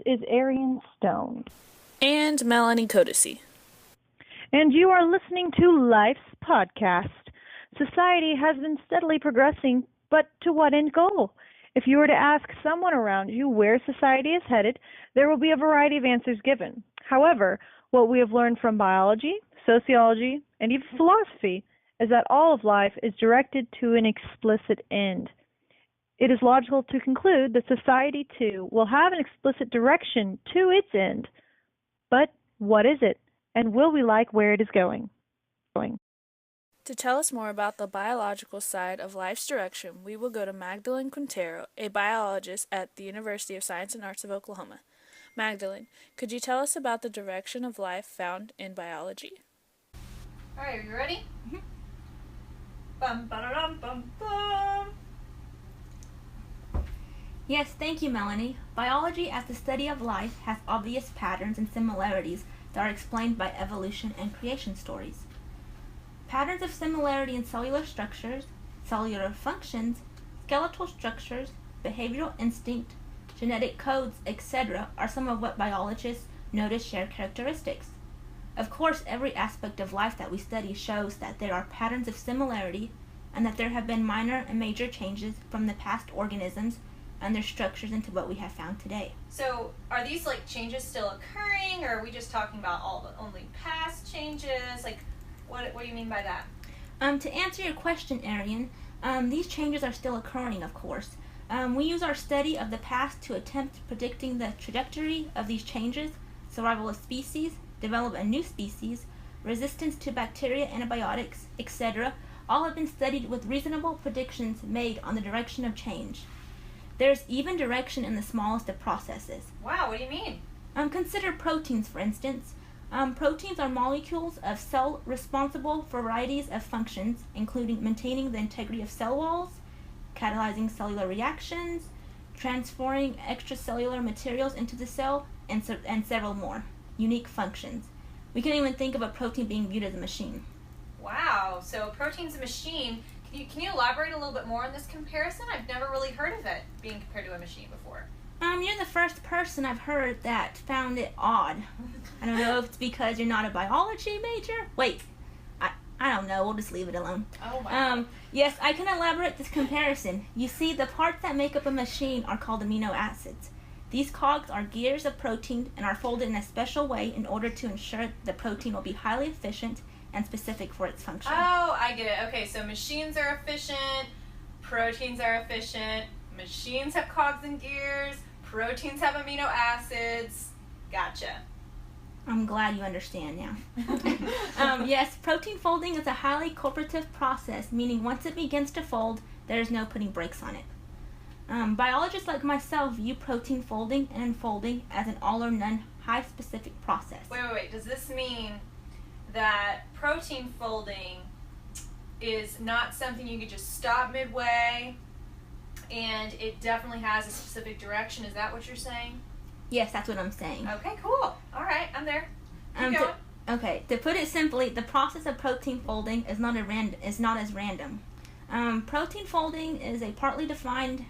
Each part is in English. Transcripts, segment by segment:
is Arian Stone. And Melanie Kodaseet. And you are listening to Life's Podcast. Society has been steadily progressing, but to what end goal? If you were to ask someone around you where society is headed, there will be a variety of answers given. However, what we have learned from biology, sociology, and even philosophy is that all of life is directed to an explicit end. It is logical to conclude that society, too, will have an explicit direction to its end. But what is it, and will we like where it is going? To tell us more about the biological side of life's direction, we will go to Magdalene Quintero, a biologist at the University of Science and Arts of Oklahoma. Magdalene, could you tell us about the direction of life found in biology? All right, are you ready? Mm-hmm. Bum, ba-da-dum, bum, bum. Yes, thank you, Melanie. Biology, as the study of life, has obvious patterns and similarities that are explained by evolution and creation stories. Patterns of similarity in cellular structures, cellular functions, skeletal structures, behavioral instinct, genetic codes, etc. are some of what biologists notice shared characteristics. Of course, every aspect of life that we study shows that there are patterns of similarity and that there have been minor and major changes from the past organisms and their structures into what we have found today. So, are these changes still occurring, or are we just talking about only past changes? What do you mean by that? To answer your question, Erian, these changes are still occurring, of course. We use our study of the past to attempt predicting the trajectory of these changes, survival of species, development of new species, resistance to bacteria, antibiotics, etc. All have been studied with reasonable predictions made on the direction of change. There's even direction in the smallest of processes. Wow, what do you mean? Consider proteins, for instance. Proteins are molecules of cell responsible for varieties of functions, including maintaining the integrity of cell walls, catalyzing cellular reactions, transferring extracellular materials into the cell, and several more unique functions. We can even think of a protein being viewed as a machine. Wow, so a protein's a machine. Can you elaborate a little bit more on this comparison? I've never really heard of it being compared to a machine before. You're the first person I've heard that found it odd. I don't know if it's because you're not a biology major. Wait, I don't know. We'll just leave it alone. Oh, wow. Yes, I can elaborate this comparison. You see, the parts that make up a machine are called amino acids. These cogs are gears of protein and are folded in a special way in order to ensure the protein will be highly efficient and specific for its function. Oh, I get it. Okay, so machines are efficient, proteins are efficient, machines have cogs and gears, proteins have amino acids. Gotcha. I'm glad you understand now. Yes, protein folding is a highly cooperative process, meaning once it begins to fold, there is no putting brakes on it. Biologists like myself view protein folding and unfolding as an all-or-none, high-specific process. Wait. Does this mean that protein folding is not something you could just stop midway, and it definitely has a specific direction? Is that what you're saying? Yes, that's what I'm saying. Okay, cool. All right, I'm there. Keep going. To put it simply, the process of protein folding is not as random. Protein folding is a partly defined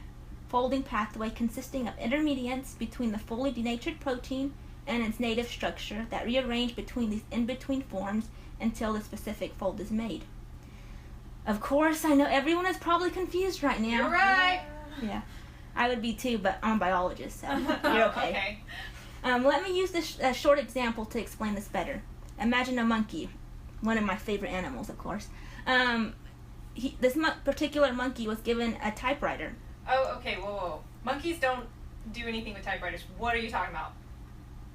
folding pathway consisting of intermediates between the fully denatured protein and its native structure that rearrange between these in-between forms until the specific fold is made. Of course, I know everyone is probably confused right now. You're right. Yeah, I would be too, but I'm a biologist, so you're okay. Let me use this short example to explain this better. Imagine a monkey, one of my favorite animals, of course. This particular monkey was given a typewriter. Oh, okay, whoa. Monkeys don't do anything with typewriters. What are you talking about?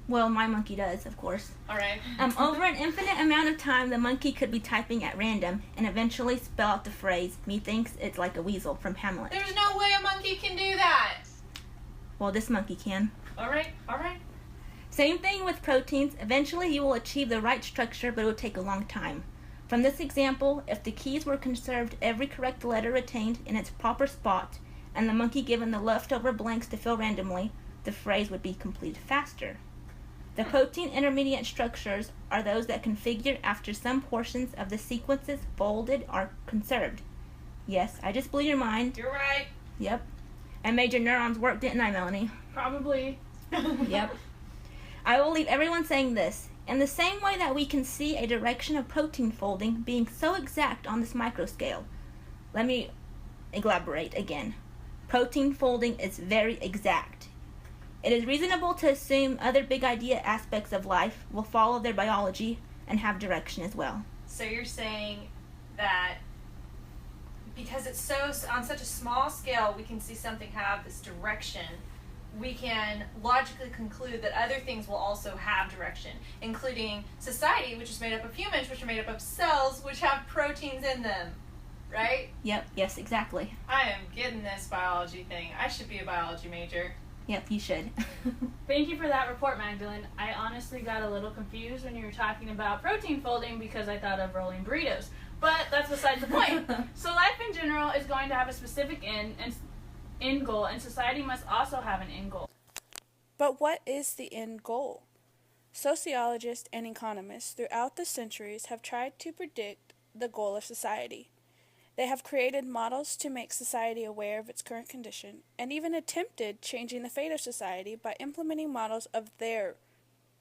Well, my monkey does, of course. All right. Over an infinite amount of time, the monkey could be typing at random and eventually spell out the phrase, "Methinks it's like a weasel" from Hamlet. There's no way a monkey can do that. Well, this monkey can. All right. Same thing with proteins. Eventually, you will achieve the right structure, but it will take a long time. From this example, if the keys were conserved, every correct letter retained in its proper spot, and the monkey given the leftover blanks to fill randomly, the phrase would be completed faster. The protein intermediate structures are those that configure after some portions of the sequences folded are conserved. Yes, I just blew your mind. You're right. Yep. I made your neurons work, didn't I, Melanie? Probably. Yep. I will leave everyone saying this. In the same way that we can see a direction of protein folding being so exact on this microscale, let me elaborate again. Protein folding is very exact. It is reasonable to assume other big idea aspects of life will follow their biology and have direction as well. So you're saying that because it's so on such a small scale, we can see something have this direction, we can logically conclude that other things will also have direction, including society, which is made up of humans, which are made up of cells, which have proteins in them, right? Yep, yes, exactly. I am getting this biology thing. I should be a biology major. Yep, you should. Thank you for that report, Magdalene. I honestly got a little confused when you were talking about protein folding because I thought of rolling burritos. But that's besides the point. So life in general is going to have a specific end goal, and society must also have an end goal. But what is the end goal? Sociologists and economists throughout the centuries have tried to predict the goal of society. They have created models to make society aware of its current condition, and even attempted changing the fate of society by implementing models of their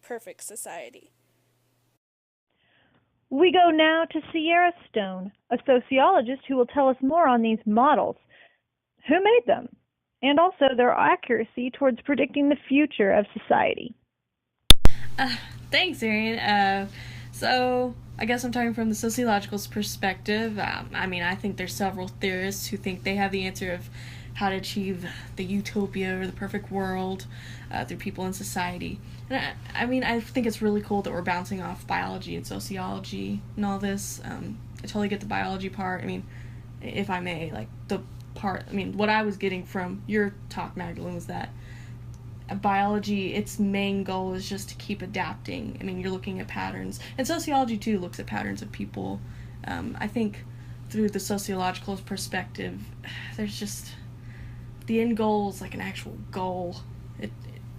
perfect society. We go now to Sierra Stone, a sociologist who will tell us more on these models, who made them, and also their accuracy towards predicting the future of society. Thanks, Erian. So I guess I'm talking from the sociological perspective. I think there's several theorists who think they have the answer of how to achieve the utopia or the perfect world through people in society. And I think it's really cool that we're bouncing off biology and sociology and all this. I totally get the biology part. If I may, what I was getting from your talk, Magdalene, was that biology, its main goal is just to keep adapting. You're looking at patterns, and sociology too looks at patterns of people. I think through the sociological perspective, there's just the end goal is like an actual goal.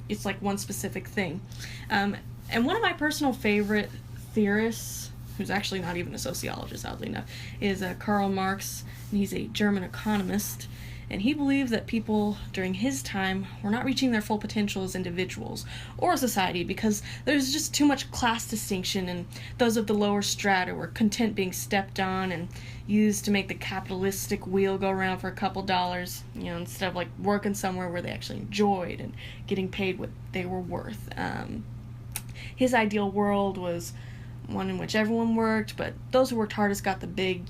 It's like one specific thing. And one of my personal favorite theorists, who's actually not even a sociologist, oddly enough, is Karl Marx, and he's a German economist. And he believed that people during his time were not reaching their full potential as individuals or a society because there's just too much class distinction, and those of the lower strata were content being stepped on and used to make the capitalistic wheel go around for a couple dollars, instead of working somewhere where they actually enjoyed and getting paid what they were worth. His ideal world was one in which everyone worked, but those who worked hardest got the big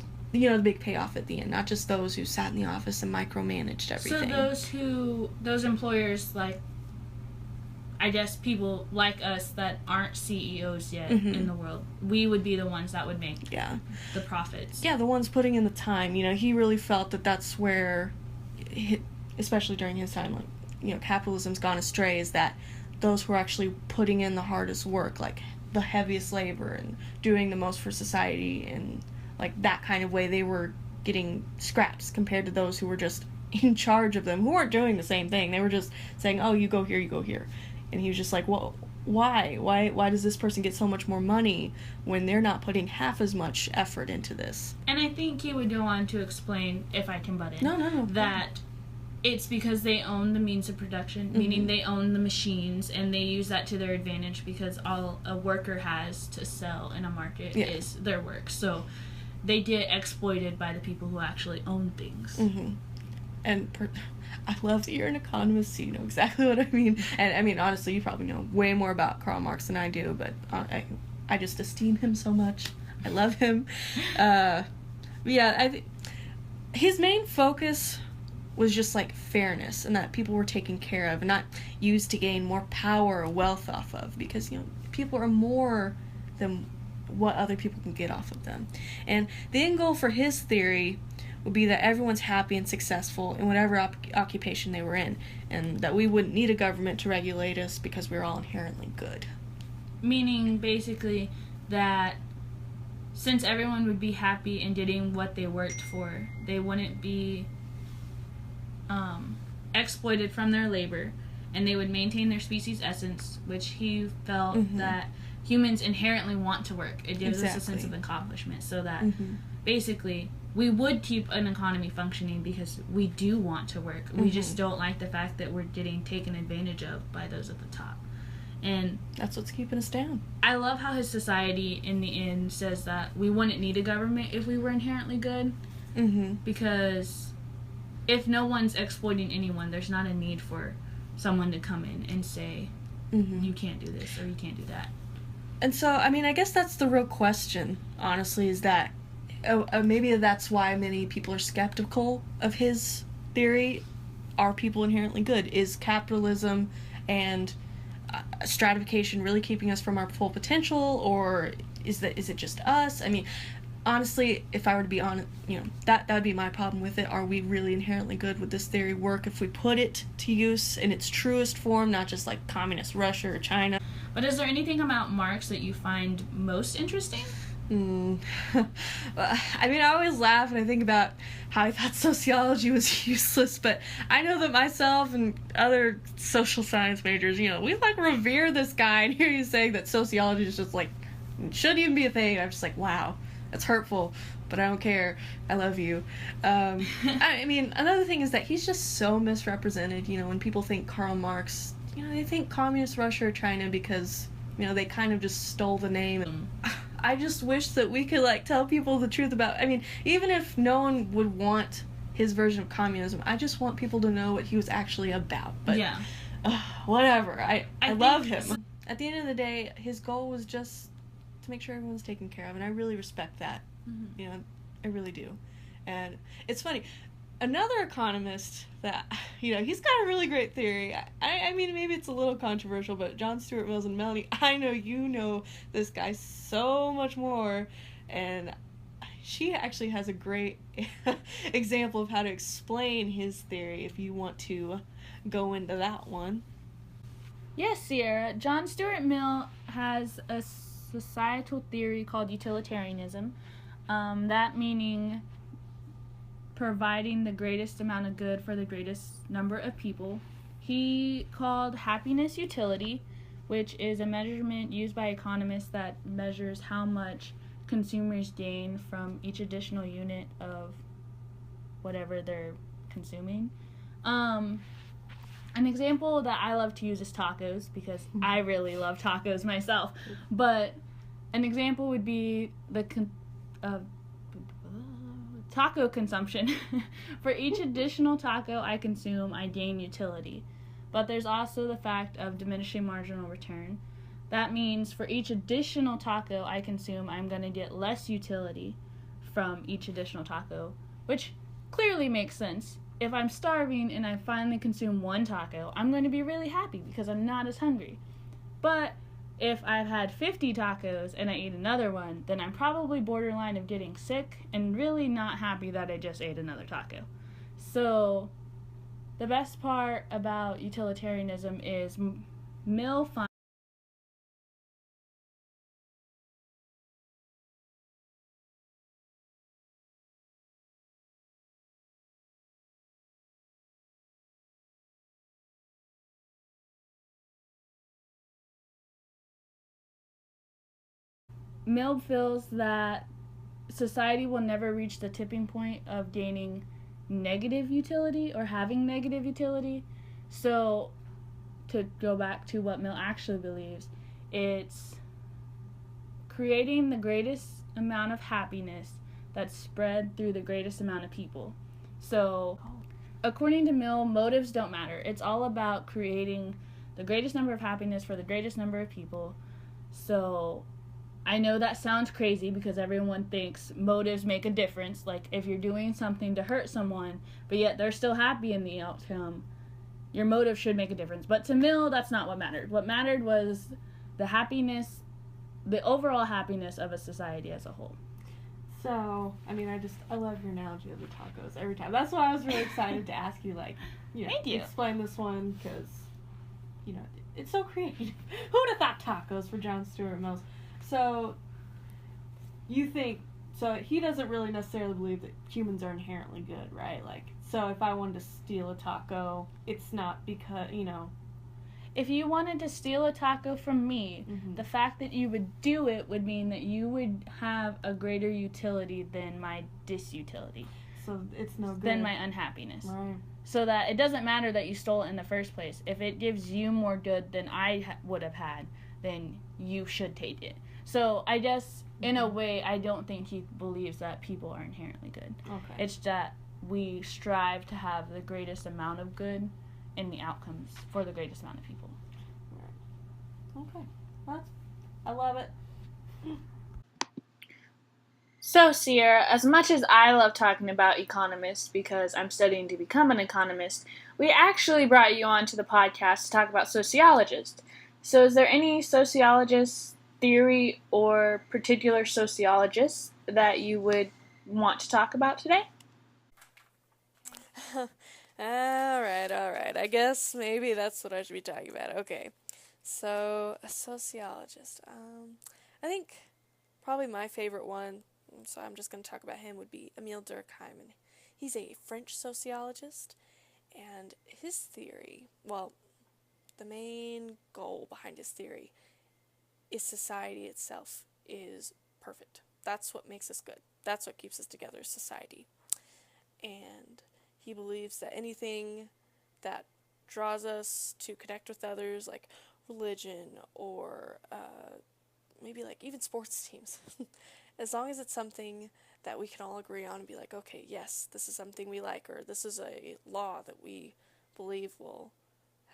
payoff at the end, not just those who sat in the office and micromanaged everything. So those employers, I guess people like us that aren't CEOs yet in the world, we would be the ones that would make the profits. Yeah, the ones putting in the time. He really felt that that's where, especially during his time, capitalism's gone astray, is that those who are actually putting in the hardest work, the heaviest labor and doing the most for society and that kind of way, they were getting scraps compared to those who were just in charge of them, who weren't doing the same thing. They were just saying, oh, you go here, you go here. And he was just like, well, why? Why does this person get so much more money when they're not putting half as much effort into this? And I think he would go on to explain, if I can butt in, No. that it's because they own the means of production, meaning they own the machines, and they use that to their advantage because all a worker has to sell in a market is their work. So they get exploited by the people who actually own things. And I love that you're an economist, so you know exactly what I mean. And honestly, you probably know way more about Karl Marx than I do, but I just esteem him so much. I love him. His main focus was just fairness, and that people were taken care of and not used to gain more power or wealth off of, because people are more than what other people can get off of them. And the end goal for his theory would be that everyone's happy and successful in whatever occupation they were in, and that we wouldn't need a government to regulate us because we're all inherently good. Meaning, basically, that since everyone would be happy in getting what they worked for, they wouldn't be exploited from their labor, and they would maintain their species essence, which he felt that humans inherently want to work. It gives us a sense of accomplishment, so that basically we would keep an economy functioning because we do want to work. We just don't like the fact that we're getting taken advantage of by those at the top. And that's what's keeping us down. I love how his society, in the end, says that we wouldn't need a government if we were inherently good. Because if no one's exploiting anyone, there's not a need for someone to come in and say, you can't do this or you can't do that. And so, I mean, I guess that's the real question, honestly, is that maybe that's why many people are skeptical of his theory. Are people inherently good? Is capitalism and stratification really keeping us from our full potential, or is it just us? I mean, honestly, if I were to be honest, that would be my problem with it. Are we really inherently good? Would this theory work if we put it to use in its truest form, not just like communist Russia or China? But is there anything about Marx that you find most interesting? I mean, I always laugh when I think about how I thought sociology was useless, but I know that myself and other social science majors, we like revere this guy, and here he's saying that sociology is just like, shouldn't even be a thing. I'm just like, wow, that's hurtful, but I don't care. I love you. I mean, another thing is that he's just so misrepresented. When people think Karl Marx, they think communist Russia or China because, they kind of just stole the name. I just wish that we could, tell people the truth about... I mean, even if no one would want his version of communism, I just want people to know what he was actually about. But, yeah. Whatever. I love him. At the end of the day, his goal was just to make sure everyone's taken care of, and I really respect that. I really do. And it's funny... Another economist that, he's got a really great theory. I mean, maybe it's a little controversial, but John Stuart Mills and Melanie, I know you know this guy so much more, and she actually has a great example of how to explain his theory if you want to go into that one. Yes, Sierra. John Stuart Mill has a societal theory called utilitarianism, that meaning providing the greatest amount of good for the greatest number of people. He called happiness utility, which is a measurement used by economists that measures how much consumers gain from each additional unit of whatever they're consuming. An example that I love to use is tacos, because I really love tacos myself. But an example would be the taco consumption. For each additional taco I consume, I gain utility. But there's also the fact of diminishing marginal return. That means for each additional taco I consume, I'm going to get less utility from each additional taco, which clearly makes sense. If I'm starving and I finally consume one taco, I'm going to be really happy because I'm not as hungry. But if I've had 50 tacos and I eat another one, then I'm probably borderline of getting sick and really not happy that I just ate another taco. So the best part about utilitarianism is Mill finds Mill feels that society will never reach the tipping point of gaining negative utility or having negative utility. So, to go back to what Mill actually believes, it's creating the greatest amount of happiness that's spread through the greatest amount of people. So, according to Mill, motives don't matter. It's all about creating the greatest number of happiness for the greatest number of people. So, I know that sounds crazy because everyone thinks motives make a difference. Like, if you're doing something to hurt someone, but yet they're still happy in the outcome, your motive should make a difference. But to Mill, that's not what mattered. What mattered was the happiness, the overall happiness of a society as a whole. So, I mean, I love your analogy of the tacos every time. That's why I was really excited to ask you, Thank you. Explain this one, because, it's so creative. Who would have thought tacos for John Stuart Mills? So, you think, so he doesn't really necessarily believe that humans are inherently good, right? So if I wanted to steal a taco, it's not because, if you wanted to steal a taco from me, the fact that you would do it would mean that you would have a greater utility than my disutility. So it's no good. Than my unhappiness. Right. So that it doesn't matter that you stole it in the first place. If it gives you more good than I would have had, then you should take it. So I guess, in a way, I don't think he believes that people are inherently good. Okay. It's that we strive to have the greatest amount of good in the outcomes for the greatest amount of people. Right. Okay. I love it. So, Sierra, as much as I love talking about economists because I'm studying to become an economist, we actually brought you on to the podcast to talk about sociologists. So is there any sociologist theory or particular sociologist that you would want to talk about today? All right. I guess maybe that's what I should be talking about. Okay. So, a sociologist. I think probably my favorite one, so I'm just going to talk about him, would be Emile Durkheim. And he's a French sociologist, and his theory, well, the main goal behind his theory is society itself is perfect. That's what makes us good. That's what keeps us together, society. And he believes that anything that draws us to connect with others, like religion or maybe like even sports teams, as long as it's something that we can all agree on and be like, okay, yes, this is something we like, or this is a law that we believe will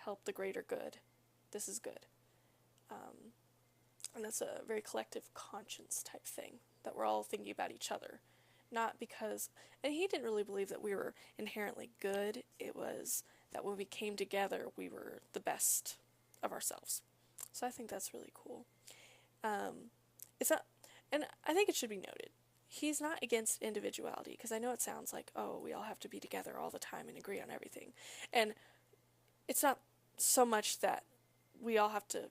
help the greater good, this is good. And that's a very collective conscience type thing, that we're all thinking about each other. Not because, and he didn't really believe that we were inherently good, it was that when we came together, we were the best of ourselves. So I think that's really cool. It's not, and I think it should be noted, he's not against individuality, because I know it sounds like, oh, we all have to be together all the time and agree on everything. And it's not so much that we all have to,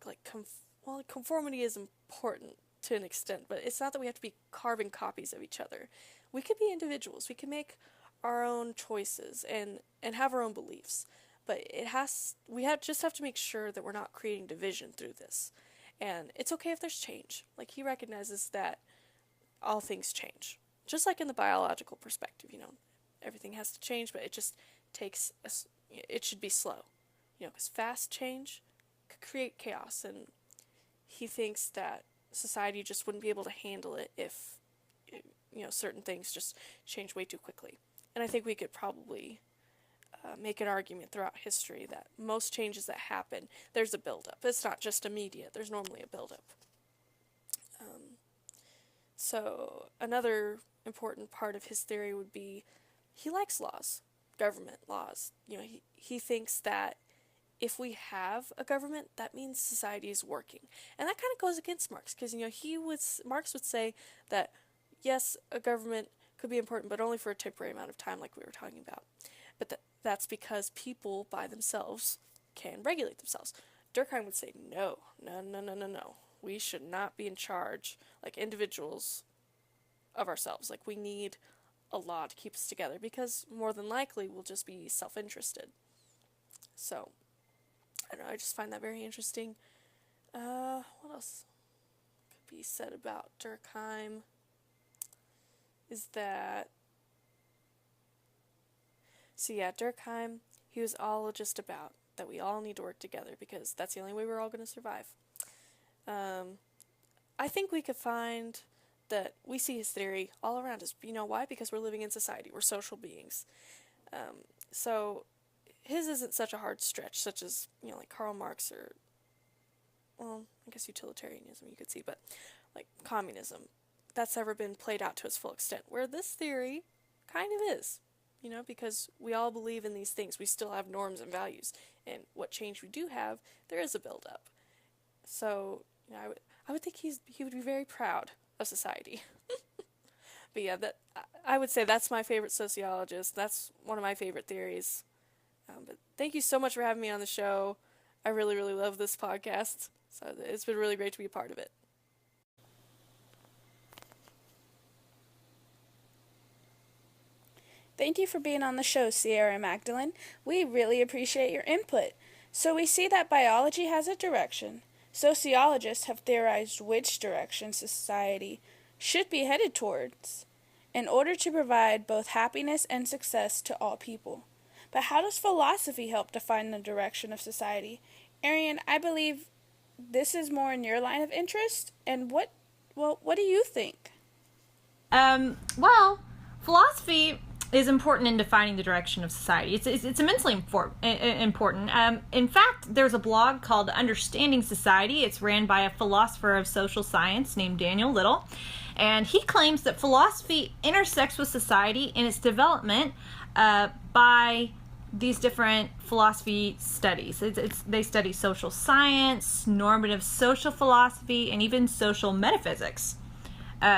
conformity is important to an extent, but it's not that we have to be carbon copies of each other. We could be individuals. We can make our own choices and have our own beliefs, but just have to make sure that we're not creating division through this. And it's okay if there's change. Like, he recognizes that all things change. Just like in the biological perspective, everything has to change, but it just takes, it should be slow. Because fast change could create chaos, and he thinks that society just wouldn't be able to handle it if, certain things just change way too quickly. And I think we could probably make an argument throughout history that most changes that happen, there's a buildup. It's not just immediate. There's normally a buildup. So another important part of his theory would be he likes laws, government laws. He thinks that if we have a government, that means society is working. And that kind of goes against Marx, because, Marx would say that, yes, a government could be important, but only for a temporary amount of time, like we were talking about. But that's because people, by themselves, can regulate themselves. Durkheim would say, no. We should not be in charge, like individuals, of ourselves. Like, we need a law to keep us together, because more than likely we'll just be self-interested. So, I don't know, I just find that very interesting. What else could be said about Durkheim is that, Durkheim, he was all just about that we all need to work together, because that's the only way we're all going to survive. I think we could find that we see his theory all around us. Why? Because we're living in society. We're social beings. So his isn't such a hard stretch, such as, like Karl Marx or, well, I guess utilitarianism you could see, but like communism. That's never been played out to its full extent, where this theory kind of is, because we all believe in these things. We still have norms and values, and what change we do have, there is a build-up. So, I would think he would be very proud of society. But yeah, I would say that's my favorite sociologist. That's one of my favorite theories. But thank you so much for having me on the show. I really, really love this podcast. So it's been really great to be a part of it. Thank you for being on the show, Sierra and Magdalene. We really appreciate your input. So we see that biology has a direction. Sociologists have theorized which direction society should be headed towards in order to provide both happiness and success to all people. But how does philosophy help define the direction of society? Erian, I believe this is more in your line of interest. And what do you think? Well, philosophy is important in defining the direction of society. It's immensely important. In fact, there's a blog called Understanding Society. It's ran by a philosopher of social science named Daniel Little. And he claims that philosophy intersects with society in its development by these different philosophy studies. They study social science, normative social philosophy, and even social metaphysics.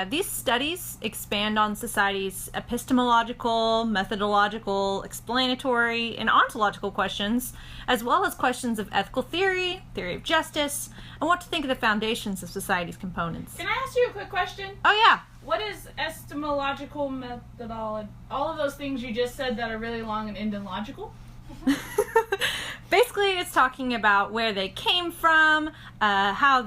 These studies expand on society's epistemological, methodological, explanatory, and ontological questions, as well as questions of ethical theory of justice, and what to think of the foundations of society's components. Can I ask you a quick question? Oh, yeah. What is epistemological, methodology? All of those things you just said that are really long and end in logical? Basically, it's talking about where they came from, how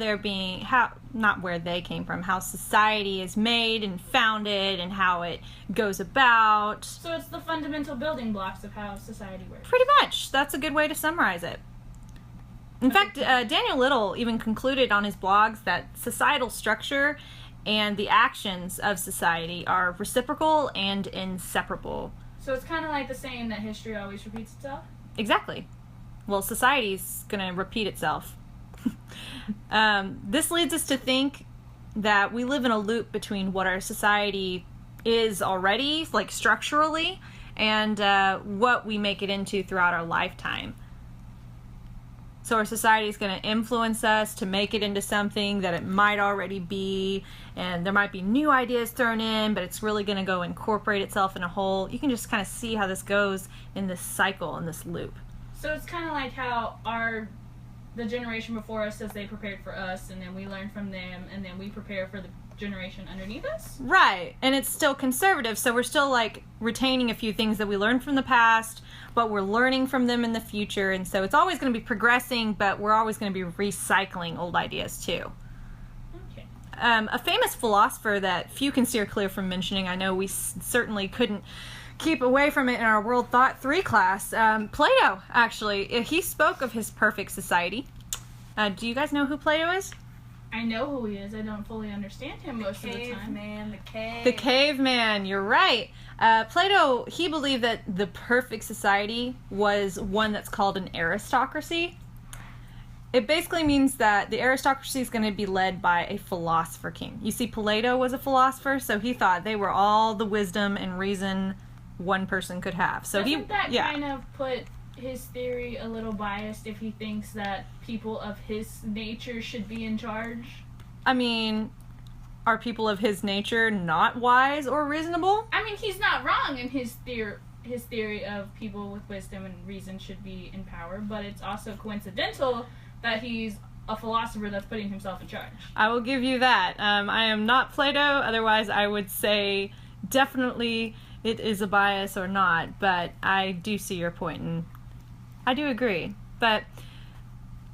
society is made and founded, and how it goes about. So it's the fundamental building blocks of how society works. Pretty much. That's a good way to summarize it. In fact, Daniel Little even concluded on his blogs that societal structure and the actions of society are reciprocal and inseparable. So it's kind of like the saying that history always repeats itself? Exactly. Well, society's going to repeat itself. This leads us to think that we live in a loop between what our society is already, like structurally, and what we make it into throughout our lifetime. So our society is going to influence us to make it into something that it might already be, and there might be new ideas thrown in, but it's really going to go incorporate itself in a whole. You can just kind of see how this goes in this cycle, in this loop. So it's kind of like how the generation before us says they prepared for us, and then we learn from them, and then we prepare for the generation underneath us? Right, and it's still conservative, so we're still like retaining a few things that we learned from the past, but we're learning from them in the future, and so it's always going to be progressing, but we're always going to be recycling old ideas too. Okay. A famous philosopher that few can steer clear from mentioning, I know we certainly couldn't keep away from it in our World Thought 3 class, Plato, actually. He spoke of his perfect society. Do you guys know who Plato is? I know who he is. I don't fully understand him most of the time. The caveman, you're right. Plato, he believed that the perfect society was one that's called an aristocracy. It basically means that the aristocracy is going to be led by a philosopher king. You see, Plato was a philosopher, so he thought they were all the wisdom and reason one person could have. So Doesn't that kind of put his theory a little biased if he thinks that people of his nature should be in charge? I mean, are people of his nature not wise or reasonable? I mean, he's not wrong in his theory of people with wisdom and reason should be in power, but it's also coincidental that he's a philosopher that's putting himself in charge. I will give you that. I am not Plato, otherwise I would say definitely it is a bias or not, but I do see your point, and I do agree. But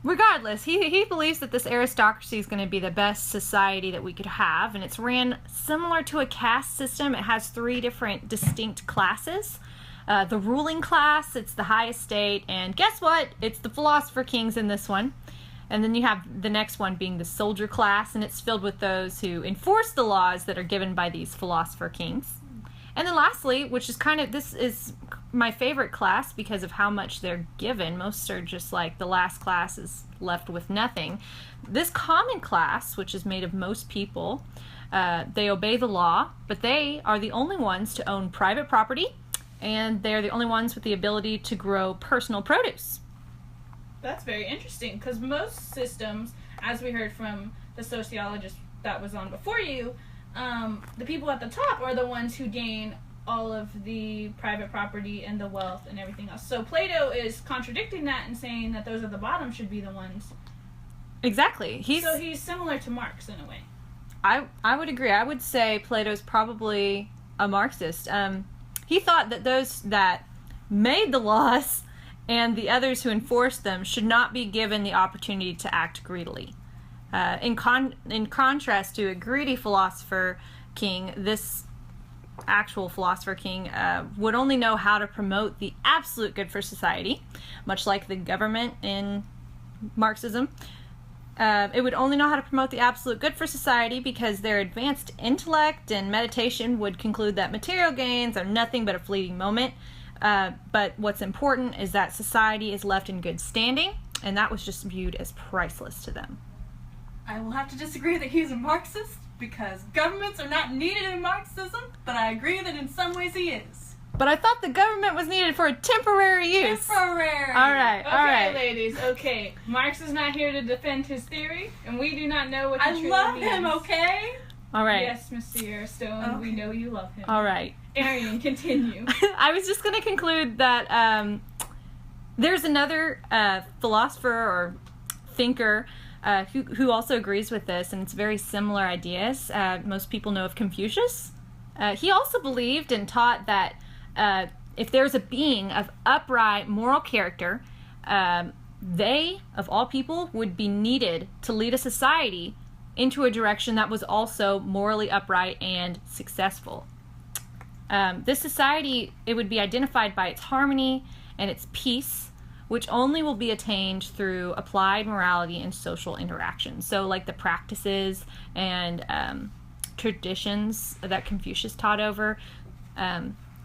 regardless, he believes that this aristocracy is going to be the best society that we could have, and it's ran similar to a caste system. It has 3 different distinct classes. The ruling class, it's the high estate, and guess what? It's the philosopher kings in this one. And then you have the next one being the soldier class, and it's filled with those who enforce the laws that are given by these philosopher kings. And then lastly, which is this is my favorite class because of how much they're given. Most are just like the last class is left with nothing. This common class, which is made of most people, they obey the law, but they are the only ones to own private property, and they're the only ones with the ability to grow personal produce. That's very interesting, because most systems, as we heard from the sociologist that was on before you, the people at the top are the ones who gain all of the private property and the wealth and everything else. So Plato is contradicting that and saying that those at the bottom should be the ones. Exactly. So he's similar to Marx in a way. I would agree. I would say Plato's probably a Marxist. He thought that those that made the laws and the others who enforce them should not be given the opportunity to act greedily. In contrast to a greedy philosopher king, this actual philosopher king would only know how to promote the absolute good for society, much like the government in Marxism. It would only know how to promote the absolute good for society because their advanced intellect and meditation would conclude that material gains are nothing but a fleeting moment. But what's important is that society is left in good standing, and that was just viewed as priceless to them. I will have to disagree that he's a Marxist, because governments are not needed in Marxism, but I agree that in some ways he is. But I thought the government was needed for a temporary use. Temporary. All right, Okay, all right. ladies, okay. Marx is not here to defend his theory, and we do not know what he truly I love means. him, okay? All right. Yes, Mr. Stone, Okay. we know you love him. All right. Arian, continue. I was just going to conclude that there's another philosopher or thinker who also agrees with this, and it's very similar ideas. Most people know of Confucius. He also believed and taught that if there's a being of upright moral character, they, of all people, would be needed to lead a society into a direction that was also morally upright and successful. This society, it would be identified by its harmony and its peace, which only will be attained through applied morality and social interaction. So like the practices and traditions that Confucius taught over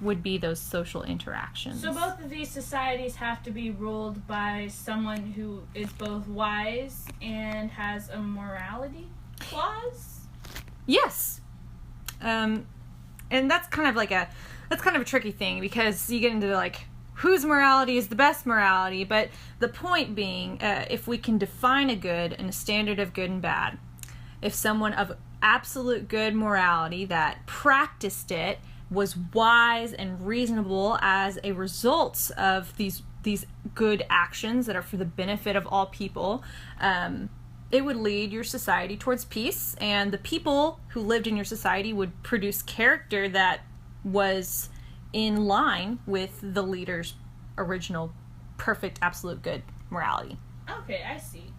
would be those social interactions. So both of these societies have to be ruled by someone who is both wise and has a morality clause? Yes. And that's kind of a tricky thing, because you get into like whose morality is the best morality, but the point being, if we can define a good and a standard of good and bad, if someone of absolute good morality that practiced it was wise and reasonable as a result of these good actions that are for the benefit of all people, it would lead your society towards peace, and the people who lived in your society would produce character that was in line with the leader's original perfect absolute good morality. Okay, I see.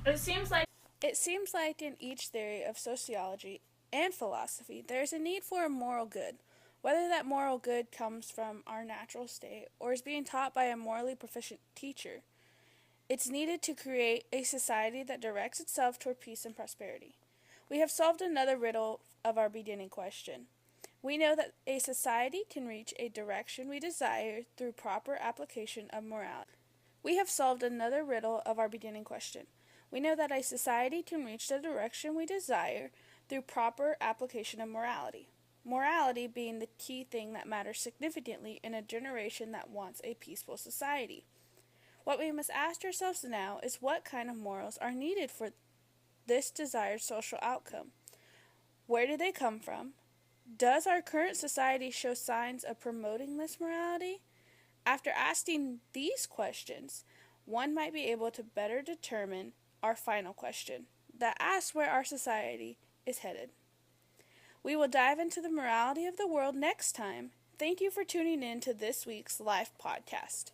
It seems like in each theory of sociology and philosophy, there is a need for a moral good, whether that moral good comes from our natural state or is being taught by a morally proficient teacher. It's needed to create a society that directs itself toward peace and prosperity. We have solved another riddle of our beginning question. We know that a society can reach a direction we desire through proper application of morality. We have solved another riddle of our beginning question. We know that a society can reach the direction we desire through proper application of morality. Morality being the key thing that matters significantly in a generation that wants a peaceful society. What we must ask ourselves now is what kind of morals are needed for this desired social outcome. Where do they come from? Does our current society show signs of promoting this morality? After asking these questions, one might be able to better determine our final question, that asks where our society is headed. We will dive into the morality of the world next time. Thank you for tuning in to this week's live podcast.